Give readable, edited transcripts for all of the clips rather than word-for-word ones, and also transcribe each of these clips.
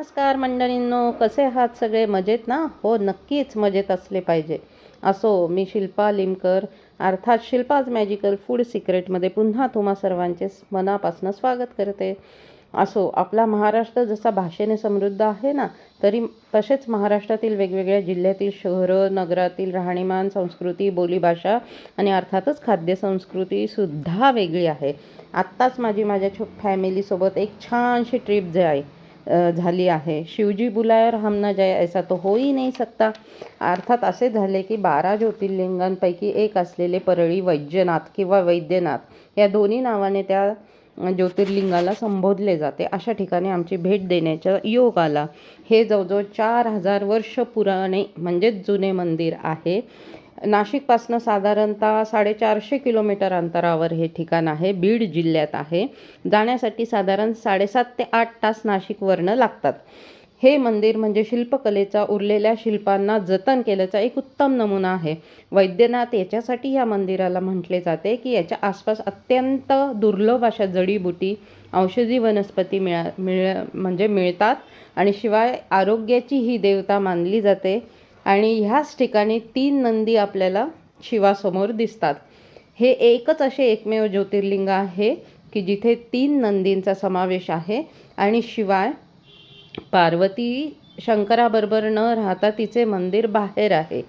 नमस्कार मंडळींनो, कसे आहात सगळे? मजेत ना? हो, नक्कीच मजेत असले पाहिजे. असो, मी शिल्पा लिमकर अर्थात शिल्पाज मॅजिकल फूड सिक्रेटमध्ये पुन्हा तुम्हा सर्वांचे मनापासून स्वागत करते. असो, आपला महाराष्ट्र जसा भाषेने समृद्ध आहे ना, तरी तसेच महाराष्ट्रातील वेगवेगळ्या जिल्ह्यातील शहरं, नगरातील राहणीमान, संस्कृती, बोलीभाषा आणि अर्थातच खाद्यसंस्कृतीसुद्धा वेगळी आहे. आत्ताच माझ्या फॅमिलीसोबत एक छानशी ट्रिप झाली आहे. शिवजी बुलायर हम ना जाए ऐसा तो हो ही नाही सकता. अर्थात असे झाले की 12 ज्योतिर्लिंगांपैकी एक असलेले परळी वैजनाथ किंवा वैद्यनाथ या दोन्ही नावाने त्या ज्योतिर्लिंगाला संबोधले जाते. अशा ठिकाणी आमची भेट देण्याचा योग आला. हे जवळजवळ 4000 वर्ष पुराणे म्हणजेच जुने मंदिर आहे. नाशिकपासनं साधारणतः 450 किलोमीटर अंतरावर हे ठिकाण आहे. बीड जिल्ह्यात आहे. जाण्यासाठी साधारण 7.5 ते 8 तास नाशिकवरनं लागतात. हे मंदिर म्हणजे शिल्पकलेचा उरलेल्या शिल्पांना जतन केल्याचा एक उत्तम नमुना आहे. वैद्यनाथ याच्यासाठी या मंदिराला म्हटले जाते की याच्या आसपास अत्यंत दुर्लभ अशा जडीबुटी, औषधी वनस्पती मिळतात आणि शिवाय आरोग्याची ही देवता मानली जाते. आणि ह्याच ठिकाणी 3 नंदी आपल्याला शिवासमोर दिसतात. हे एकच असे एकमेव ज्योतिर्लिंग आहे की जिथे 3 नंदींचा समावेश आहे आणि शिवाय पार्वती शंकराबरोबर न राहता तिचे मंदिर बाहेर आहे.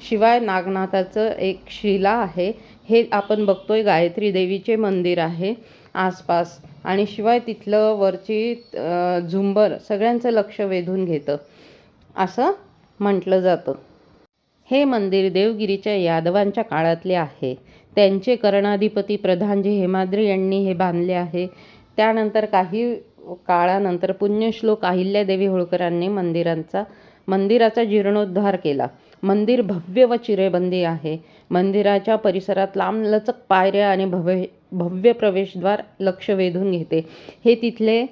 शिवाय नागनाथाचं एक शिला आहे. हे आपण बघतोय गायत्री देवीचे मंदिर आहे आसपास. आणि शिवाय तिथलं वरची झुंबर सगळ्यांचं लक्ष वेधून घेतं असं म्हटलं जातं. हे मंदिर देवगिरीच्या यादवांच्या काळातले आहे. त्यांचे कर्णाधिपती प्रधानजी हेमाद्री यांनी हे बांधले आहे. त्यानंतर काही काळानंतर पुण्यश्लोक अहिल्यादेवी होळकरांनी मंदिराचा जीर्णोद्धार केला. मंदिर भव्य व चिरेबंदी आहे. मंदिराच्या परिसरात लांबलचक पायऱ्या आणि भव्य प्रवेशद्वार लक्ष वेधून घेते. हे तिथले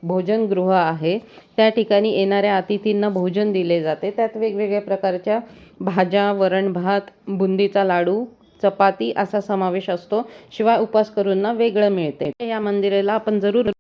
भोजनगृह आहे. त्या ठिकाणी येणाऱ्या अतिथींना भोजन दिले जाते. त्यात वेगवेगळ्या प्रकारच्या भाज्या, वरण भात, बुंदीचा लाडू, चपाती असा समावेश असतो. शिवाय उपवासकरूंना वेगळं मिळते. या मंदिराला आपण जरूर